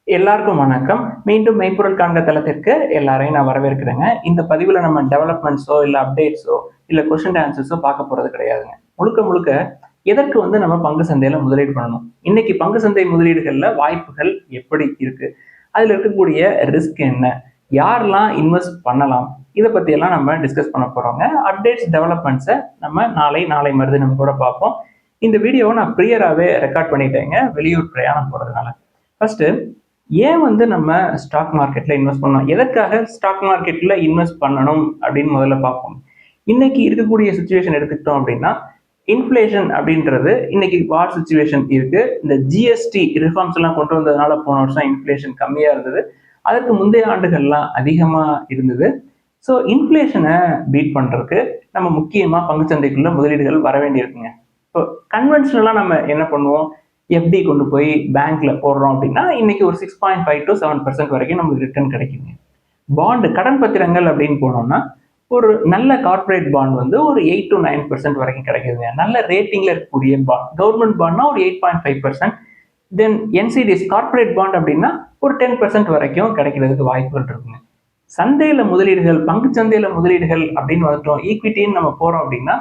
எல்லாருக்கும் வணக்கம். மீண்டும் மெய்ப்பொருள் காண்க தளத்திற்கு எல்லாரையும் நான் வரவேற்கிறேங்க. இந்த பதிவுல நம்ம டெவலப்மெண்ட்ஸோ, இல்ல அப்டேட்ஸோ, இல்ல கொஸ்டின் ஆன்சர்ஸோ பார்க்க போறது கிடையாதுங்க. முழுக்க முழுக்க எதற்கு நம்ம பங்கு சந்தையில முதலீடு பண்ணணும்? இன்னைக்கு பங்கு சந்தை முதலீடுகள்ல வாய்ப்புகள் எப்படி இருக்கு? அதுல இருக்கக்கூடிய ரிஸ்க் என்ன? யாரெல்லாம் இன்வெஸ்ட் பண்ணலாம்? இத பத்தி எல்லாம் நம்ம டிஸ்கஸ் பண்ண போறோங்க. அப்டேட்ஸ், டெவலப்மெண்ட்ஸை நம்ம நாளை மறுதினம் கூட பார்ப்போம். இந்த வீடியோவை நான் ப்ரியராகவே ரெக்கார்ட் பண்ணிட்டேங்க, வெளியூர் பிரயாணம் போறதுனால. ஃபர்ஸ்ட், ஏன் நம்ம ஸ்டாக் மார்க்கெட்ல இன்வெஸ்ட் பண்ணணும், எதற்காக ஸ்டாக் மார்க்கெட்ல இன்வெஸ்ட் பண்ணணும் அப்படின்னு முதல்ல பார்ப்போம். இன்னைக்கு இருக்கக்கூடிய சுச்சுவேஷன் எடுத்துக்கிட்டோம் அப்படின்னா, இன்ஃப்ளேஷன் அப்படின்றது இன்னைக்கு வார் சுச்சுவேஷன் இருக்கு. இந்த ஜிஎஸ்டி ரிஃபார்ம்ஸ் எல்லாம் கொண்டு வந்ததுனால போன வருஷம் இன்ஃப்ளேஷன் கம்மியா இருந்தது. அதற்கு முந்தைய ஆண்டுகள்லாம் அதிகமா இருந்தது. ஸோ இன்ஃப்ளேஷனை பீட் பண்றதுக்கு நம்ம முக்கியமா பங்குச்சந்தைக்குள்ள முதலீடுகள் வர வேண்டியிருக்குங்க. இப்போ கன்வென்ஷனலா நம்ம என்ன பண்ணுவோம், எஃப்டி கொண்டு போய் பேங்க்ல போடுறோம் அப்படின்னா இன்னைக்கு ஒரு 6.5 to 7% வரைக்கும் நமக்கு ரிட்டர்ன் கிடைக்குங்க. பாண்டு, கடன் பத்திரங்கள் அப்படின்னு போனோம்னா ஒரு நல்ல கார்பரேட் பாண்ட் ஒரு 8 to 9% வரைக்கும் கிடைக்குதுங்க. நல்ல ரேட்டிங்ல இருக்கக்கூடிய பாண்ட், கவர்மெண்ட் பாண்ட்னா ஒரு 8.5%. தென் என்சிடிஸ் கார்பரேட் பாண்ட் அப்படின்னா ஒரு 10% வரைக்கும் கிடைக்கிறதுக்கு வாய்ப்புகள் இருக்குங்க. சந்தையில முதலீடுகள், பங்கு சந்தையில முதலீடுகள் அப்படின்னு வந்துட்டோம், ஈக்விட்டின்னு நம்ம போறோம் அப்படின்னா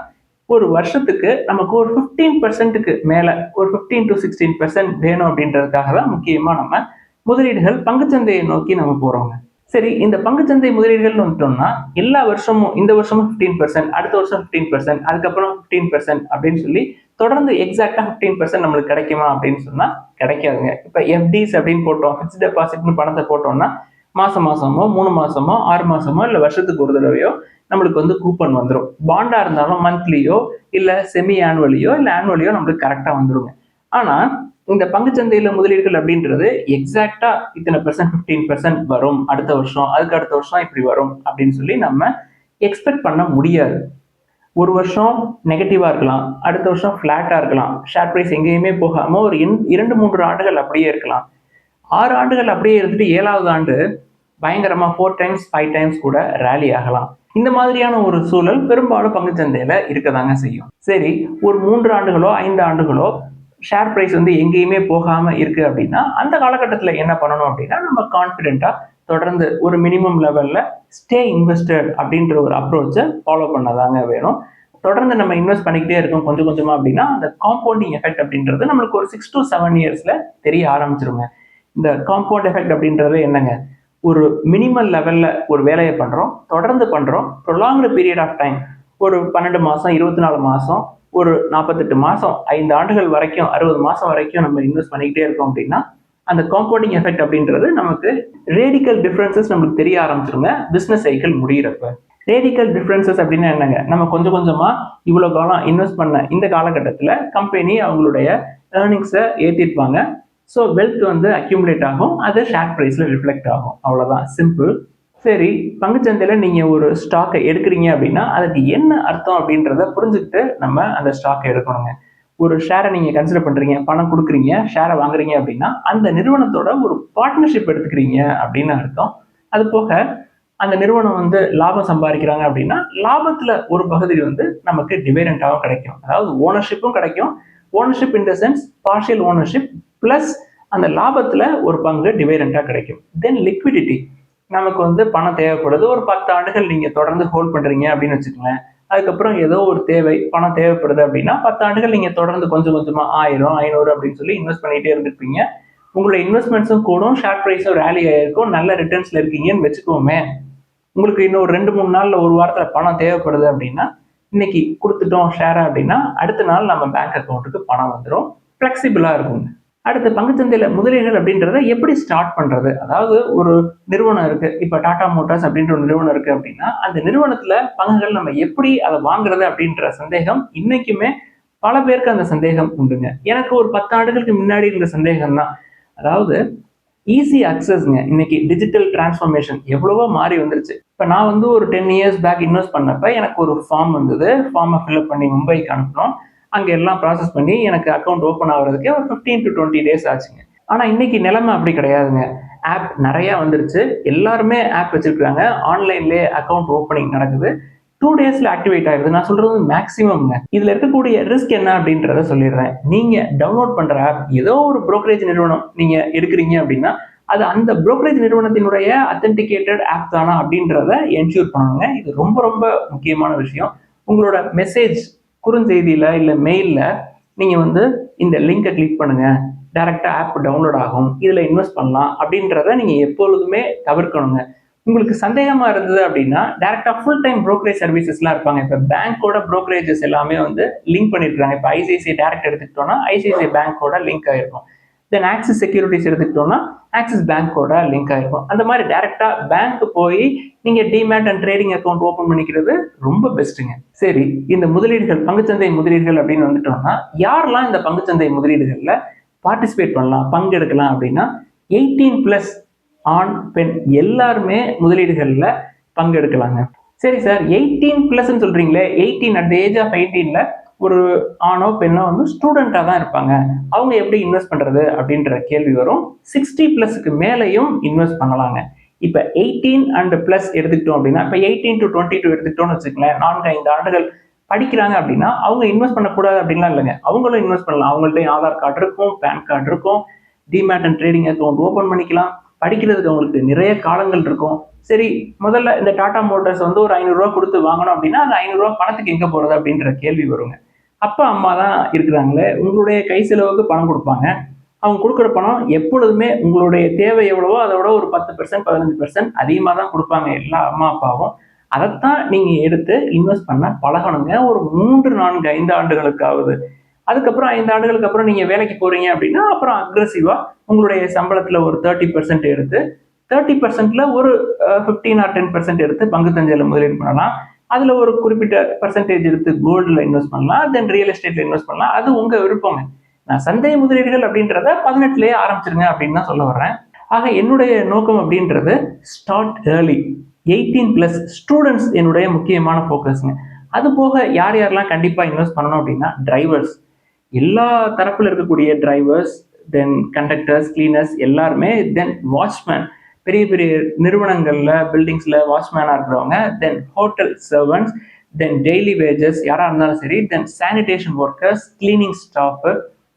ஒரு வருஷத்துக்கு நமக்கு ஒரு 15%க்கு மேல, ஒரு 15 to 16% வேணும் அப்படின்றதுக்காக தான் முக்கியமா நம்ம முதலீடுகள் பங்குச்சந்தையை நோக்கி நம்ம போறோங்க. சரி, இந்த பங்குச்சந்தை முதலீடுகள் வந்துட்டோம்னா எல்லா வருஷமும், இந்த வருஷமும் 15%, அடுத்த வருஷம் 15%, அதுக்கப்புறம் 15% அப்படின்னு சொல்லி தொடர்ந்து எக்ஸாக்டா 15% நம்மளுக்கு கிடைக்குமா அப்படின்னு சொன்னா கிடைக்காதுங்க. இப்ப எஃப்டிஸ் அப்படின்னு போட்டோம், பிக்ஸ்ட் டெபாசிட்னு பணத்தை போட்டோம்னா மாசம் மாசமோ 3 மாசமோ 6 மாசமோ இல்ல வருஷத்துக்கு ஒரு தடவையோ நம்மளுக்கு கூப்பன் வந்துடும். பாண்டா இருந்தாலும் மந்த்லியோ இல்ல செமி ஆனுவலியோ இல்ல ஆனுவலியோ நம்மளுக்கு கரெக்டா வந்துருங்க. ஆனா இந்த பங்குச்சந்தையில முதலீடுகள் அப்படின்றது எக்ஸாக்டா இத்தனை பெர்சன்ட் 15% வரும் அடுத்த வருஷம், அதுக்கு அடுத்த வருஷம் இப்படி வரும் அப்படின்னு சொல்லி நம்ம எக்ஸ்பெக்ட் பண்ண முடியாது. ஒரு வருஷம் நெகட்டிவா இருக்கலாம், அடுத்த வருஷம் பிளாட்டா இருக்கலாம், ஷேர் பிரைஸ் எங்கேயுமே போகாம ஒரு 2-3 ஆண்டுகள் அப்படியே இருக்கலாம். 6 ஆண்டுகள் அப்படியே இருந்துட்டு 7வது ஆண்டு பயங்கரமா 4 times 5 times கூட ரேலி ஆகலாம். இந்த மாதிரியான ஒரு சூழல் பெரும்பாலும் பங்குச்சந்தையில இருக்கதாங்க செய்யும். சரி, ஒரு 3 ஆண்டுகளோ 5 ஆண்டுகளோ ஷேர் பிரைஸ் எங்கேயுமே போகாம இருக்கு அப்படின்னா அந்த காலகட்டத்துல என்ன பண்ணணும் அப்படின்னா, நம்ம கான்பிடென்ட்டா தொடர்ந்து ஒரு மினிமம் லெவல்ல ஸ்டே இன்வெஸ்டட் அப்படின்ற ஒரு அப்ரோச்சை ஃபாலோ பண்ணதாங்க வேணும். தொடர்ந்து நம்ம இன்வெஸ்ட் பண்ணிக்கிட்டே இருக்கோம் கொஞ்சம் கொஞ்சமா அப்படின்னா அந்த காம்பவுண்டிங் எஃபெக்ட் அப்படின்றது நம்மளுக்கு ஒரு 6 to 7 இயர்ஸ்ல தெரிய ஆரம்பிச்சிருங்க. இந்த காம்பவுண்ட் எஃபெக்ட் அப்படின்றது என்னங்க, ஒரு மினிமல் லெவல்ல ஒரு வேலையை பண்றோம், தொடர்ந்து பண்றோம், ப்ரொலாங்டு பீரியட் ஆஃப் டைம், ஒரு 12 மாசம், 24 மாசம், ஒரு 48 மாசம், 5 ஆண்டுகள் வரைக்கும், 60 மாசம் வரைக்கும் நம்ம இன்வெஸ்ட் பண்ணிக்கிட்டே இருக்கோம் அப்படின்னா அந்த காம்பவுண்டிங் எஃபெக்ட் அப்படின்றது நமக்கு ரேடிக்கல் டிஃபரன்சஸ் நமக்கு தெரிய ஆரம்பிச்சிருங்க பிசினஸ் சைக்கிள் முடிகிறப்ப. ரேடிக்கல் டிஃபரன்சஸ் அப்படின்னா என்னங்க, நம்ம கொஞ்சம் கொஞ்சமா இவ்வளவு காலம் இன்வெஸ்ட் பண்ண இந்த காலகட்டத்தில் கம்பெனி அவங்களுடைய ஏர்னிங்ஸை ஏற்றிருப்பாங்க. ஸோ வெல்த் அக்யூமுலேட் ஆகும், அது ஷேர் ப்ரைஸ்ல ரிஃப்ளெக்ட் ஆகும். அவ்வளோதான், சிம்பிள். சரி, பங்குச்சந்தையில நீங்க ஒரு ஸ்டாக்கை எடுக்கிறீங்க அப்படின்னா அதுக்கு என்ன அர்த்தம் அப்படின்றத புரிஞ்சுக்கிட்டு நம்ம அந்த ஸ்டாக்கை எடுக்கணுங்க. ஒரு ஷேரை நீங்க கன்சிடர் பண்றீங்க, பணம் கொடுக்குறீங்க, ஷேரை வாங்குறீங்க அப்படின்னா அந்த நிறுவனத்தோட ஒரு பார்ட்னர்ஷிப் எடுத்துக்கிறீங்க அப்படின்னு அர்த்தம். அது போக அந்த நிறுவனம் லாபம் சம்பாதிக்கிறாங்க அப்படின்னா லாபத்துல ஒரு பகுதி நமக்கு டிவிடெண்டாகவும் கிடைக்கும், அதாவது ஓனர்ஷிப்பும் கிடைக்கும். Ownership in the sense partial ownership plus அந்த லாபத்துல ஒரு பங்கு டிவிடெண்டா கிடைக்கும். தென் லிக்விடிட்டி, நமக்கு பணம் தேவைப்படுது, ஒரு 10 ஆண்டுகள் நீங்க தொடர்ந்து ஹோல்ட் பண்றீங்க அப்படின்னு வச்சுக்கோங்களேன். அதுக்கப்புறம் ஏதோ ஒரு தேவை, பணம் தேவைப்படுது அப்படின்னா 10 ஆண்டுகள் நீங்க தொடர்ந்து கொஞ்சம் கொஞ்சமா 1000 500 அப்படின்னு சொல்லி இன்வெஸ்ட் பண்ணிட்டே இருந்திருப்பீங்க. உங்களோட இன்வெஸ்ட்மெண்ட்ஸும் கூடும், ஷேர் பிரைஸும் ரேலி ஆயிருக்கும், நல்ல ரிட்டர்ன்ஸ்ல இருக்கீங்கன்னு வச்சுக்கோமே. உங்களுக்கு இன்னும் ஒரு 2-3 நாள்ல, ஒரு வாரத்துல பணம் தேவைப்படுது அப்படின்னா இன்னைக்கு கொடுத்துட்டோம் ஷேரை அப்படின்னா அடுத்த நாள் நம்ம பேங்க் அக்கௌண்ட்டுக்கு பணம் வந்துடும். ஃபிளெக்சிபிளா இருக்குங்க. அடுத்து பங்குச்சந்தையில முதலீடுகள் அப்படின்றத எப்படி ஸ்டார்ட் பண்றது, அதாவது ஒரு நிறுவனம் இருக்கு, இப்ப டாடா மோட்டார்ஸ் அப்படின்ற ஒரு நிறுவனம் இருக்கு அப்படின்னா அந்த நிறுவனத்துல பங்குகள் நம்ம எப்படி அதை வாங்குறது அப்படின்ற சந்தேகம் இன்னைக்குமே பல பேருக்கு அந்த சந்தேகம் உண்டுங்க. எனக்கு ஒரு 10 ஆண்டுகளுக்கு முன்னாடி இருந்த சந்தேகம் தான். அதாவது ஈஸி அக்சஸ்ங்க. இன்னைக்கு டிஜிட்டல் டிரான்ஸ்ஃபர்மேஷன் எவ்வளவோ மாறி வந்துருச்சு. இப்ப நான் ஒரு 10 இயர்ஸ் பேக் இன்வெஸ்ட் பண்ணப்ப எனக்கு ஒரு ஃபார்ம் வந்தது, ஃபார்மை ஃபில்அப் பண்ணி மும்பைக்கு அனுப்பினோம். அங்க எல்லாம் ப்ராசஸ் பண்ணி எனக்கு அக்கௌண்ட் ஓப்பன் ஆகுறதுக்கே ஒரு 15 to 20 days ஆச்சுங்க. ஆனா இன்னைக்கு நிலைமை அப்படி கிடையாதுங்க. ஆப் நிறைய வந்துருச்சு, எல்லாருமே ஆப் வச்சிருக்காங்க, ஆன்லைன்லேயே அக்கௌண்ட் ஓப்பனிங் நடக்குது, 2 daysல ஆக்டிவேட் ஆயிடுது. நான் சொல்றது மேக்ஸிமம்ங்க. இதுல இருக்கக்கூடிய ரிஸ்க் என்ன அப்படின்றத சொல்லிடுறேன். நீங்க டவுன்லோட் பண்ற ஆப், ஏதோ ஒரு புரோக்கரேஜ் நிறுவனம் நீங்க எடுக்கிறீங்க அப்படின்னா அது அந்த brokerage நிறுவனத்தினுடைய அத்தன்டிகேட்டட் ஆப் தானா அப்படின்றத என்ஷூர் பண்ணணுங்க. இது ரொம்ப ரொம்ப முக்கியமான விஷயம். உங்களோட மெசேஜ் குறுஞ்செய்தியில இல்ல மெயில்ல நீங்க வந்து இந்த லிங்கை கிளிக் பண்ணுங்க, டைரக்டா ஆப் டவுன்லோட் ஆகும், இதுல இன்வெஸ்ட் பண்ணலாம் அப்படின்றத நீங்க எப்பொழுதுமே தவிர்க்கணுங்க. உங்களுக்கு சந்தேகமா இருந்தது அப்படின்னா டைரக்டா ஃபுல் டைம் brokerage சர்வீசஸ்லாம் இருப்பாங்க. இப்போ பேங்கோட brokerages எல்லாமே வந்து லிங்க் பண்ணிருக்காங்க. இப்போ ஐசிஐசிஐ டைரக்ட் எடுத்துக்கிட்டோம்னா ஐசிஐசிஐ பேங்கோட லிங்க் ஆயிருக்கும். தென் ஆக்சிஸ் செக்யூரிட்டிஸ் எடுத்துக்கிட்டோம்னா ஆக்சிஸ் பேங்கோட லிங்க் ஆயிருக்கும். அந்த மாதிரி டைரக்டா பேங்க் போய் நீங்க demat and trading account open பண்ணிக்கிறது ரொம்ப பெஸ்ட்டுங்க. சரி, இந்த முதலீடுகள் பங்குச்சந்தை முதலீடுகள் அப்படின்னு வந்துட்டோம்னா யாரெல்லாம் இந்த பங்குச்சந்தை முதலீடுகள்ல பார்ட்டிசிபேட் பண்ணலாம், பங்கெடுக்கலாம் அப்படின்னா 18+ ஆண் பெண் எல்லாருமே முதலீடுகள்ல பங்கெடுக்கலாங்க. சரி சார், 18+ சொல்றீங்களே, 18 அட் த ஏஜ் ஆஃப் 18ல ஒரு ஆணோ பெண்ணோ வந்து ஸ்டூடெண்டா தான் இருப்பாங்க, அவங்க எப்படி இன்வெஸ்ட் பண்றது அப்படின்ற கேள்வி வரும். 60+க்கு மேலையும் இன்வெஸ்ட் பண்ணலாங்க. இப்ப 18 அண்ட் பிளஸ் எடுத்துக்கிட்டோம் அப்படின்னா, இப்ப 18 to 22 எடுத்துக்கிட்டோம்னு வச்சுக்கலேன், 4-5 ஆண்டுகள் படிக்கிறாங்க அப்படின்னா அவங்க இன்வெஸ்ட் பண்ணக்கூடாது அப்படின்லாம் இல்லைங்க. அவங்களும் இன்வெஸ்ட் பண்ணலாம். அவங்கள்ட்ட ஆதார் கார்டு இருக்கும், பேன் கார்டு இருக்கும், demat and trading account open பண்ணிக்கலாம். படிக்கிறதுக்கு அவங்களுக்கு நிறைய காலங்கள் இருக்கும். சரி, முதல்ல இந்த டாடா மோட்டார்ஸ் வந்து ஒரு 500 ரூபா கொடுத்து வாங்கணும் அப்படின்னா அந்த 500 ரூபா பணத்துக்கு எங்க போறது அப்படின்ற கேள்வி வருங்க. அப்பா அம்மா தான் இருக்கிறாங்களே, உங்களுடைய கை செலவுக்கு பணம் கொடுப்பாங்க. அவங்க கொடுக்குற பணம் எப்பொழுதுமே உங்களுடைய தேவை எவ்வளவோ அதை விட ஒரு 10% 15% அதிகமாக தான் கொடுப்பாங்க எல்லா அம்மா அப்பாவும். அதைத்தான் நீங்க எடுத்து இன்வெஸ்ட் பண்ண பழகணுங்க, ஒரு 3, 4, 5 ஆண்டுகளுக்காவது. அதுக்கப்புறம் 5 ஆண்டுகளுக்கு அப்புறம் நீங்க வேலைக்கு போறீங்க அப்படின்னா அப்புறம் அக்ரெசிவா உங்களுடைய சம்பளத்துல ஒரு 30% எடுத்து 30%ல ஒரு 15 or 10% எடுத்து பங்கு சந்தையில முதலீடு பண்ணலாம். அதுல ஒரு குறிப்பிட்ட பர்சன்டேஜ் எடுத்து கோல்டுல இன்வெஸ்ட் பண்ணலாம், தென் ரியல் எஸ்டேட்ல இன்வெஸ்ட் பண்ணலாம். அது உங்க விருப்பங்க. நான் சந்தை முதலீடுகள் அப்படின்றத 18லயே ஆரம்பிச்சிருங்க அப்படின்னு தான் சொல்ல வர்றேன். ஆக என்னுடைய நோக்கம் அப்படின்றது ஸ்டார்ட் ஏர்லி. 18+ ஸ்டூடெண்ட்ஸ் என்னுடைய முக்கியமான ஃபோக்கஸ்ங்க. அது போக யார் யாரெல்லாம் கண்டிப்பா இன்வெஸ்ட் பண்ணணும் அப்படின்னா டிரைவர்ஸ், எல்லா தரப்புல இருக்கக்கூடிய டிரைவர்ஸ், தென் கண்டக்டர்ஸ், கிளீனர்ஸ் எல்லாருமே, தென் வாட்ச்மேன், பெரிய பெரிய நிறுவனங்கள்ல பில்டிங்ஸ்ல வாட்ச்மேனா இருக்கிறவங்க, then hotel servants, then daily wages யாரா இருந்தாலும் சரி, then sanitation workers, cleaning staff,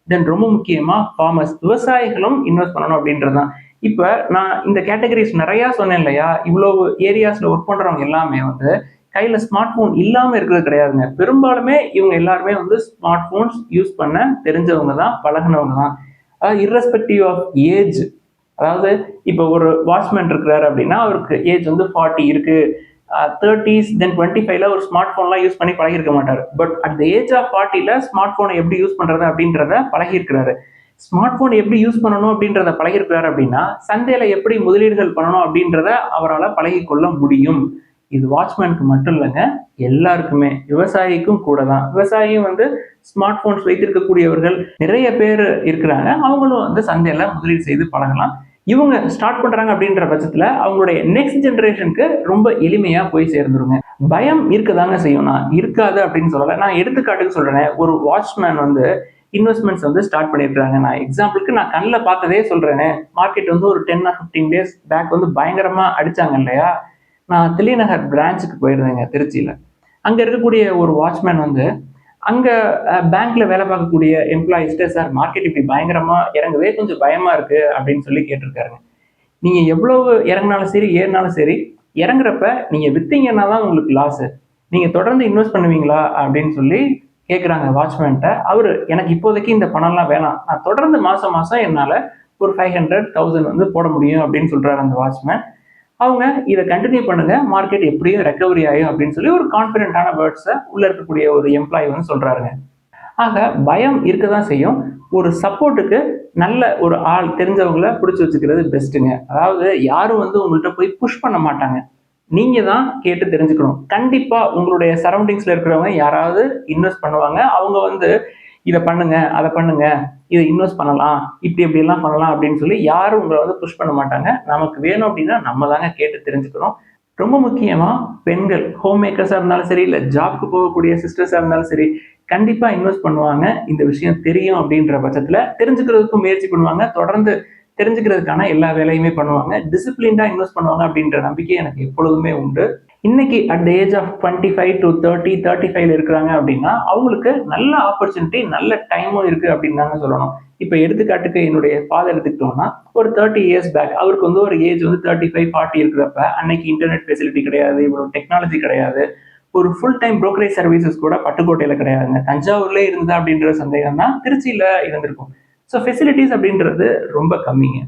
then ரொம்ப முக்கியமா ஃபார்மர்ஸ், விவசாயிகளும் இன்வெஸ்ட் பண்ணணும் அப்படின்றதுதான். இப்ப நான் இந்த கேட்டகரிஸ் நிறைய சொன்னேன் இல்லையா, இவ்வளவு ஏரியாஸ்ல ஒர்க் பண்றவங்க எல்லாமே வந்து கையில ஸ்மார்ட் போன் இல்லாம இருக்கிறது கிடையாதுங்க. பெரும்பாலுமே இவங்க எல்லாருமே வந்து ஸ்மார்ட் போன்ஸ் யூஸ் பண்ண தெரிஞ்சவங்க தான், பழகினவங்க தான். அதாவது irrespective ஆஃப் ஏஜ். அதாவது இப்போ ஒரு வாட்ச்மேன் இருக்கிறாரு அப்படின்னா அவருக்கு ஏஜ் வந்து 40 இருக்கு, 30s தென் 25ல ஒரு ஸ்மார்ட் போன்லாம் யூஸ் பண்ணி பழகிருக்க மாட்டாரு. But at the age of 40ல ஸ்மார்ட் போனை எப்படி யூஸ் பண்றது அப்படின்றத பழகிருக்கிறாரு. ஸ்மார்ட் போன் எப்படி யூஸ் பண்ணணும் அப்படின்றத பழகிருக்கிறாரு அப்படின்னா சந்தையில எப்படி முதலீடுகள் பண்ணணும் அப்படின்றத அவரால் பழகி கொள்ள முடியும். இது வாட்ச்மேனுக்கு மட்டும் இல்லைங்க, எல்லாருக்குமே, விவசாயிக்கும் கூட தான். விவசாயியும் வந்து ஸ்மார்ட் போன்ஸ் வைத்திருக்கக்கூடியவர்கள் நிறைய பேர் இருக்கிறாங்க. அவங்களும் வந்து சந்தையில முதலீடு செய்து பழகலாம். இவங்க ஸ்டார்ட் பண்றாங்க அப்படின்ற பட்சத்துல அவங்களுடைய நெக்ஸ்ட் ஜெனரேஷனுக்கு ரொம்ப எளிமையா போய் சேர்ந்துருங்க. பயம் இருக்கதாங்க செய்யும், நான் இருக்காது அப்படின்னு சொல்லல. நான் எடுத்துக்காட்டுக்கு சொல்றேன், ஒரு வாட்ச்மேன் வந்து இன்வெஸ்ட்மெண்ட்ஸ் வந்து ஸ்டார்ட் பண்ணிருக்காங்க. நான் எக்ஸாம்பிளுக்கு நான் கண்ணில் பார்த்ததே சொல்றேனே, மார்க்கெட் வந்து ஒரு 10 or 15 days பேக் வந்து பயங்கரமா அடிச்சாங்க இல்லையா. நான் தில்லைநகர் பிரான்ச்சுக்கு போயிருந்தேங்க திருச்சியில. அங்க இருக்கக்கூடிய ஒரு வாட்ச்மேன் வந்து அங்க பேங்க்ல வேலை பார்க்கக்கூடிய எம்ப்ளாயிஸ்ட்டு, சார் மார்க்கெட் இப்படி பயங்கரமா இறங்குதே, கொஞ்சம் பயமா இருக்கு அப்படின்னு சொல்லி கேட்டிருக்காருங்க. நீங்க எவ்வளவு இறங்கினாலும் சரி ஏறினாலும் சரி, இறங்குறப்ப நீங்க வித்தீங்கன்னா தான் உங்களுக்கு லாஸ். நீங்க தொடர்ந்து இன்வெஸ்ட் பண்ணுவீங்களா அப்படின்னு சொல்லி கேட்குறாங்க வாட்ச்மேன்ட்ட. அவரு எனக்கு இப்போதைக்கு இந்த பணம்லாம் வேணாம், நான் தொடர்ந்து மாசம் மாசம் என்னால ஒரு 500, 1000 வந்து போட முடியும் அப்படின்னு சொல்றாரு அந்த வாட்ச்மேன். அவங்க இதை கண்டினியூ பண்ணுங்க, மார்க்கெட் எப்படியும் ரெக்கவரி ஆகும் அப்படின்னு சொல்லி ஒரு கான்ஃபிடென்ட்டான வேர்ட்ஸை உள்ள இருக்கக்கூடிய ஒரு எம்ப்ளாயி வந்து சொல்றாருங்க. ஆக பயம் இருக்க தான் செய்யும். ஒரு சப்போர்ட்டுக்கு நல்ல ஒரு ஆள் தெரிஞ்சவங்களை பிடிச்சி வச்சுக்கிறது பெஸ்ட்டுங்க. அதாவது யாரும் வந்து உங்கள்கிட்ட போய் புஷ் பண்ண மாட்டாங்க, நீங்க தான் கேட்டு தெரிஞ்சுக்கணும். கண்டிப்பா உங்களுடைய சரௌண்டிங்ஸ்ல இருக்கிறவங்க யாராவது இன்வெஸ்ட் பண்ணுவாங்க. அவங்க வந்து இதை பண்ணுங்க, அதை பண்ணுங்க, இதை இன்வெஸ்ட் பண்ணலாம், இப்படி இப்படி எல்லாம் பண்ணலாம் அப்படின்னு சொல்லி யாரும் உங்களை வந்து புஷ் பண்ண மாட்டாங்க. நமக்கு வேணும் அப்படின்னா நம்ம தாங்க கேட்டு தெரிஞ்சுக்கணும். ரொம்ப முக்கியமா பெண்கள், ஹோம் மேக்கர்ஸா இருந்தாலும் சரி, இல்லை ஜாப்க்கு போகக்கூடிய சிஸ்டர்ஸா இருந்தாலும் சரி, கண்டிப்பா இன்வெஸ்ட் பண்ணுவாங்க. இந்த விஷயம் தெரியும் அப்படின்ற பட்சத்துல தெரிஞ்சுக்கிறதுக்கும் முயற்சி பண்ணுவாங்க, தொடர்ந்து தெரிஞ்சுக்கிறதுக்கான எல்லா வேலையுமே பண்ணுவாங்க, டிசிப்ளின்டா இன்வெஸ்ட் பண்ணுவாங்க அப்படின்ற நம்பிக்கை எனக்கு எப்பொழுதுமே உண்டு. இன்னைக்கு at the age of 25 to 30, 35 இருக்கிறாங்க அப்படின்னா அவங்களுக்கு நல்ல ஆப்பர்ச்சுனிட்டி, நல்ல டைமும் இருக்கு அப்படின்னு தாங்க சொல்லணும். இப்போ எடுத்துக்காட்டுக்கு என்னுடைய ஃபாதர் எடுத்துக்கிட்டோம்னா ஒரு 30 இயர்ஸ் பேக் அவருக்கு வந்து ஒரு ஏஜ் வந்து 35-40 இருக்கிறப்ப அன்னைக்கு இன்டர்நெட் ஃபெசிலிட்டி கிடையாது, இவ்வளோ டெக்னாலஜி கிடையாது, ஒரு ஃபுல் டைம் brokerage சர்வீசஸ் கூட பட்டுக்கோட்டையில கிடையாதுங்க. தஞ்சாவூர்ல இருந்தா அப்படின்ற சந்தேகம் தான் திருச்சியில இருந்திருக்கும். ஸோ ஃபெசிலிட்டிஸ் அப்படின்றது ரொம்ப கம்மிங்க.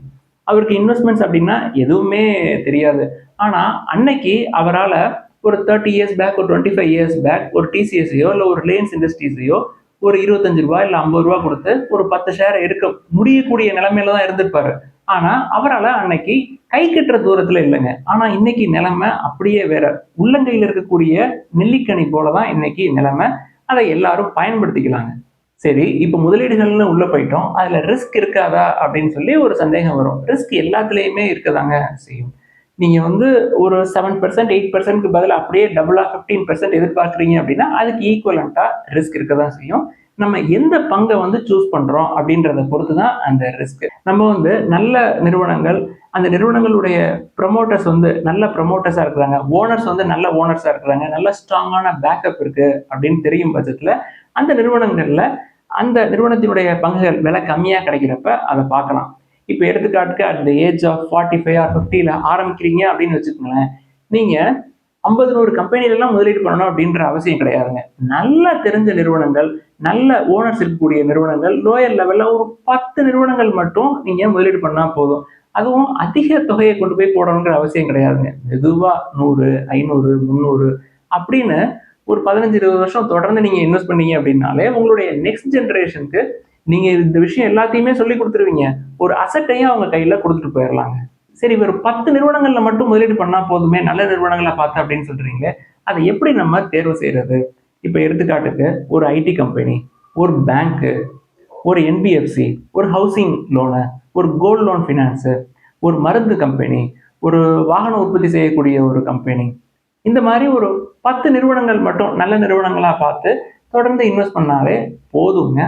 அவருக்கு இன்வெஸ்ட்மெண்ட்ஸ் அப்படின்னா எதுவுமே தெரியாது. ஆனா அன்னைக்கு அவரால் ஒரு 30 இயர்ஸ் பேக், ஒரு 25 இயர்ஸ் பேக் ஒரு டிசிஎஸ்ஸையோ இல்லை ஒரு ரிலையன்ஸ் இண்டஸ்ட்ரீஸையோ ஒரு ₹25 இல்லை ₹50 கொடுத்து ஒரு 10 ஷேரை எடுக்க முடியக்கூடிய நிலைமையில தான் இருந்திருப்பாரு. ஆனா அவரால் அன்னைக்கு கை கட்டுற தூரத்துல இல்லைங்க. ஆனா இன்னைக்கு நிலைமை அப்படியே வேற. உள்ளங்கையில் இருக்கக்கூடிய நெல்லிக்கனி போலதான் இன்னைக்கு நிலைமை. அதை எல்லாரும் பயன்படுத்திக்கலாங்க. சரி, இப்ப முதலீடுகள்னு உள்ள போயிட்டோம். அதுல ரிஸ்க் இருக்காதா அப்படின்னு சொல்லி ஒரு சந்தேகம் வரும். ரிஸ்க் எல்லாத்துலயுமே இருக்கதாங்க செய்யும். நீங்க வந்து ஒரு 7%, 8%க்கு பதிலா அப்படியே டபுளா 15% எதிர்பார்க்குறீங்க அப்படின்னா அதுக்கு ஈக்குவலண்டா ரிஸ்க் இருக்க தான் செய்யும். நம்ம எந்த பங்கை வந்து சூஸ் பண்றோம் அப்படின்றத பொறுத்து தான் அந்த ரிஸ்க். நம்ம வந்து நல்ல நிறுவனங்கள், அந்த நிறுவனங்களுடைய ப்ரமோட்டர்ஸ் வந்து நல்ல ப்ரமோட்டர்ஸா இருக்கிறாங்க, ஓனர்ஸ் வந்து நல்ல ஓனர்ஸா இருக்கிறாங்க, நல்ல ஸ்ட்ராங்கான பேக்கப் இருக்கு அப்படின்னு தெரியும் பட்சத்துல அந்த நிறுவனங்கள்ல அந்த நிறுவனத்தினுடைய பங்குகள் விலை கம்மியா கிடைக்கிறப்ப அதை பார்க்கலாம். இப்போ எடுத்துக்காட்டுக்கு at the age of 45 or 50ல ஆரம்பிக்கிறீங்க அப்படின்னு வச்சுக்கோங்களேன். நீங்க 50-100 கம்பெனிலாம் முதலீடு பண்ணணும் அப்படின்ற அவசியம் கிடையாதுங்க. நல்ல தெரிஞ்ச நிறுவனங்கள், நல்ல ஓனர்ஸ் இருக்கக்கூடிய நிறுவனங்கள், லோயர் லெவல்ல ஒரு 10 நிறுவனங்கள் மட்டும் நீங்க முதலீடு பண்ணா போதும். அதுவும் அதிக தொகையை கொண்டு போய் போடணுங்கிற அவசியம் கிடையாதுங்க. மெதுவா 100, 500, 300 அப்படின்னு ஒரு 15-20 வருஷம் தொடர்ந்து நீங்க இன்வெஸ்ட் பண்ணீங்க அப்படின்னாலே உங்களுடைய நெக்ஸ்ட் ஜெனரேஷனுக்கு நீங்க இந்த விஷயம் எல்லாத்தையுமே சொல்லி கொடுத்துருவீங்க. ஒரு அசட்டையும் அவங்க கையில கொடுத்துட்டு போயிடலாங்க. சரி, ஒரு 10 நிறுவனங்கள்ல மட்டும் முதலீடு பண்ணா போதுமே, நல்ல நிறுவனங்களை பார்த்து அப்படின்னு சொல்றீங்களே, அதை எப்படி நம்ம தேர்வு செய்யறது? இப்ப எடுத்துக்காட்டுக்கு ஒரு ஐடி கம்பெனி, ஒரு பேங்க், ஒரு என்பிஎஃப்சி, ஒரு ஹவுசிங் லோனு, ஒரு கோல்டு லோன் ஃபினான்ஸு, ஒரு மருந்து கம்பெனி, ஒரு வாகன உற்பத்தி செய்யக்கூடிய ஒரு கம்பெனி, இந்த மாதிரி ஒரு 10 நிறுவனங்கள் மட்டும் நல்ல நிறுவனங்களா பார்த்து தொடர்ந்து இன்வெஸ்ட் பண்ணாலே போதுங்க.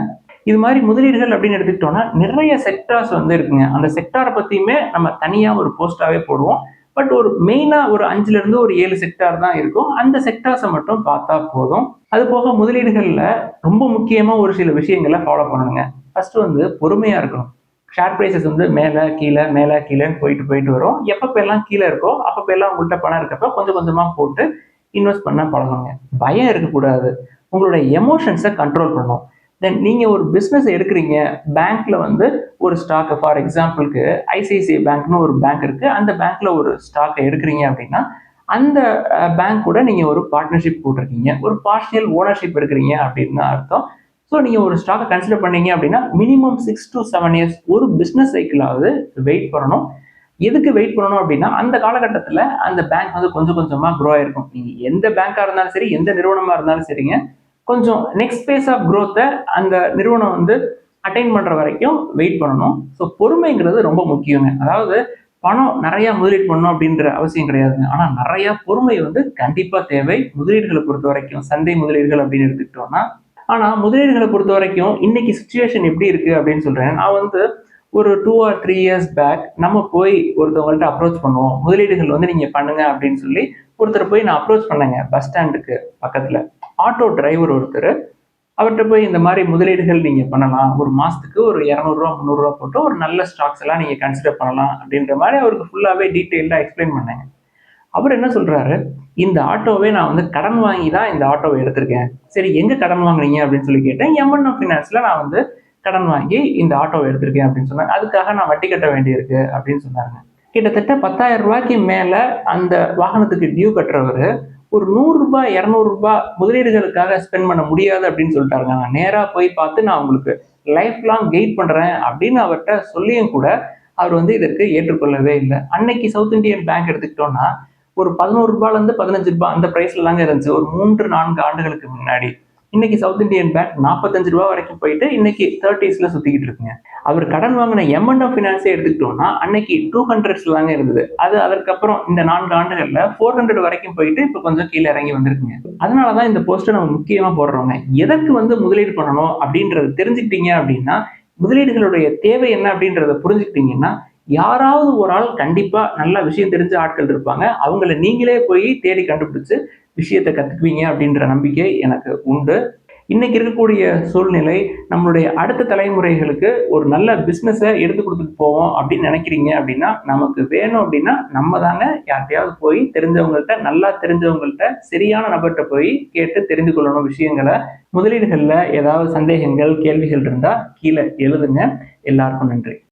இது மாதிரி முதலீடுகள் அப்படின்னு எடுத்துக்கிட்டோம்னா நிறைய செக்டார்ஸ் வந்து இருக்குங்க. அந்த செக்டாரை பத்தியுமே நம்ம தனியா ஒரு போஸ்டாவே போடுவோம். பட் ஒரு மெயினா ஒரு 5ல இருந்து ஒரு 7 செக்டார் தான் இருக்கும். அந்த செக்டார்ஸை மட்டும் பார்த்தா போதும். அது போக முதலீடுகள்ல ரொம்ப முக்கியமா ஒரு சில விஷயங்களை ஃபாலோ பண்ணணுங்க. ஃபர்ஸ்ட் வந்து பொறுமையா இருக்கணும். ஷேர் பிரைசஸ் வந்து மேலே கீழே மேலே கீழேன்னு போயிட்டு வரும். எப்பப்ப எல்லாம் கீழே இருக்கோ அப்பப்ப எல்லாம் உங்கள்கிட்ட பணம் இருக்கப்ப கொஞ்சம் கொஞ்சமா போட்டு இன்வெஸ்ட் பண்ண பழகுங்க. பயம் இருக்கக்கூடாது. உங்களுடைய எமோஷன்ஸை கண்ட்ரோல் பண்ணணும். தென் நீங்க ஒரு பிஸ்னஸ் எடுக்கிறீங்க. பேங்க்ல வந்து ஒரு ஸ்டாக், ஃபார் எக்ஸாம்பிளுக்கு ஐசிஐசிஐ பேங்க்னு ஒரு பேங்க் இருக்கு. அந்த பேங்க்ல ஒரு ஸ்டாக்கை எடுக்கிறீங்க அப்படின்னா அந்த பேங்க் கூட நீங்க ஒரு பார்ட்னர்ஷிப் போட்டிருக்கீங்க, ஒரு பார்ஷியல் ஓனர்ஷிப் இருக்கிறீங்க அப்படின்னு தான் அர்த்தம். ஸோ நீங்கள் ஒரு ஸ்டாக்கை கன்சிடர் பண்ணீங்க அப்படின்னா மினிமம் 6 to 7 இயர்ஸ் ஒரு பிஸ்னஸ் சைக்கிளாவது வெயிட் பண்ணணும். எதுக்கு வெயிட் பண்ணணும் அப்படின்னா அந்த காலகட்டத்தில் அந்த பேங்க் வந்து கொஞ்சம் கொஞ்சமாக க்ரோ ஆயிருக்கும். நீங்கள் எந்த பேங்காக இருந்தாலும் சரி, எந்த நிறுவனமாக இருந்தாலும் சரிங்க, கொஞ்சம் நெக்ஸ்ட் ஃபேஸ் ஆஃப் க்ரோத்தை அந்த நிறுவனம் வந்து அட்டைன் பண்ணுற வரைக்கும் வெயிட் பண்ணணும். ஸோ பொறுமைங்கிறது ரொம்ப முக்கியங்க. அதாவது பணம் நிறைய முதலீடு பண்ணணும் அப்படின்ற அவசியம் கிடையாதுங்க. ஆனால் நிறைய பொறுமை வந்து கண்டிப்பாக தேவை முதலீடுகளை பொறுத்த வரைக்கும். சந்தை முதலீடுகள் அப்படின்னு எடுத்துக்கிட்டோம்னா, ஆனா முதலீடுகளை பொறுத்த வரைக்கும் இன்னைக்கு சுச்சுவேஷன் எப்படி இருக்கு அப்படின்னு சொல்றேன். நான் வந்து ஒரு 2 or 3 இயர்ஸ் பேக் நம்ம போய் ஒருத்தவங்கள்ட்ட அப்ரோச் பண்ணுவோம். முதலீடுகள் வந்து நீங்க பண்ணுங்க அப்படின்னு சொல்லி ஒருத்தர் போய் நான் அப்ரோச் பண்ணேங்க. பஸ் ஸ்டாண்டுக்கு பக்கத்துல ஆட்டோ டிரைவர் ஒருத்தர். அவர்கிட்ட போய் இந்த மாதிரி முதலீடுகள் நீங்க பண்ணலாம், ஒரு மாசத்துக்கு ஒரு ₹200, ₹300 போட்டு ஒரு நல்ல ஸ்டாக்ஸ் எல்லாம் நீங்க கன்சிடர் பண்ணலாம் அப்படின்ற மாதிரி அவருக்கு ஃபுல்லாவே டீட்டெயில்டா எக்ஸ்பிளைன் பண்ணேங்க. அவர் என்ன சொல்றாரு, இந்த ஆட்டோவே நான் வந்து கடன் வாங்கி தான் இந்த ஆட்டோவை எடுத்திருக்கேன். சரி, எங்க கடன் வாங்குறீங்க அப்படின்னு சொல்லி கேட்டேன். M&M ஃபினான்ஸ்ல நான் வந்து கடன் வாங்கி இந்த ஆட்டோவை எடுத்திருக்கேன் அப்படின்னு சொன்னாங்க. அதுக்காக நான் வட்டி கட்ட வேண்டியிருக்கு அப்படின்னு சொன்னாங்க. கிட்டத்தட்ட ₹10,000 மேல அந்த வாகனத்துக்கு டியூ கட்டுறவர் ஒரு ₹100, ₹200 முதலீடுகளுக்காக ஸ்பெண்ட் பண்ண முடியாது அப்படின்னு சொல்லிட்டாருங்க. நான் நேரா போய் பார்த்து நான் உங்களுக்கு லைஃப் லாங் கெயிட் பண்றேன் அப்படின்னு அவர்கிட்ட சொல்லியும் கூட அவர் வந்து இதற்கு ஏற்றுக்கொள்ளவே இல்லை. அன்னைக்கு சவுத் இந்தியன் பேங்க் எடுத்துக்கிட்டோம்னா ஒரு ₹11 ₹15 அந்த பிரைஸ்ல தாங்க இருந்துச்சு ஒரு 3-4 ஆண்டுகளுக்கு முன்னாடி. இன்னைக்கு சவுத் இந்தியன் பேங்க் ₹45 வரைக்கும் போயிட்டு இன்னைக்கு 30ஸ்ல சுத்திக்கிட்டு இருக்குங்க. அவர் கடன் வாங்கின M&M ஃபினான்ஸே எடுத்துக்கிட்டோம்னா அன்னைக்கு 200ஸ்ல தாங்க இருந்தது. அது அதற்கப்புறம் இந்த 4 ஆண்டுகள்ல 400 வரைக்கும் போயிட்டு இப்ப கொஞ்சம் கீழே இறங்கி வந்திருக்குங்க. அதனாலதான் இந்த போஸ்ட்டை நம்ம முக்கியமா போடுறோங்க. எதற்கு வந்து முதலீடு பண்ணணும் அப்படின்றத தெரிஞ்சுக்கிட்டீங்க அப்படின்னா, முதலீடுகளுடைய தேவை என்ன அப்படின்றத புரிஞ்சுக்கிட்டீங்கன்னா, யாராவது ஒரு ஆள் கண்டிப்பா நல்ல விஷயம் தெரிஞ்ச ஆட்கள் இருப்பாங்க. அவங்கள நீங்களே போய் தேடி கண்டுபிடிச்சு விஷயத்தை கத்துக்குவீங்க அப்படின்ற நம்பிக்கை எனக்கு உண்டு. இன்னைக்கு இருக்கக்கூடிய சூழ்நிலை நம்மளுடைய அடுத்த தலைமுறைகளுக்கு ஒரு நல்ல பிஸ்னஸை எடுத்து கொடுத்துட்டு போவோம் அப்படின்னு நினைக்கிறீங்க அப்படின்னா, நமக்கு வேணும் அப்படின்னா நம்ம தாங்க யார்கிட்டயாவது போய் தெரிஞ்சவங்கள்ட்ட, நல்லா தெரிஞ்சவங்கள்ட்ட, சரியான நபர்கிட்ட போய் கேட்டு தெரிந்து கொள்ளணும் விஷயங்களை. முதலீடுகளில் ஏதாவது சந்தேகங்கள், கேள்விகள் இருந்தால் கீழே எழுதுங்க. எல்லாருக்கும் நன்றி.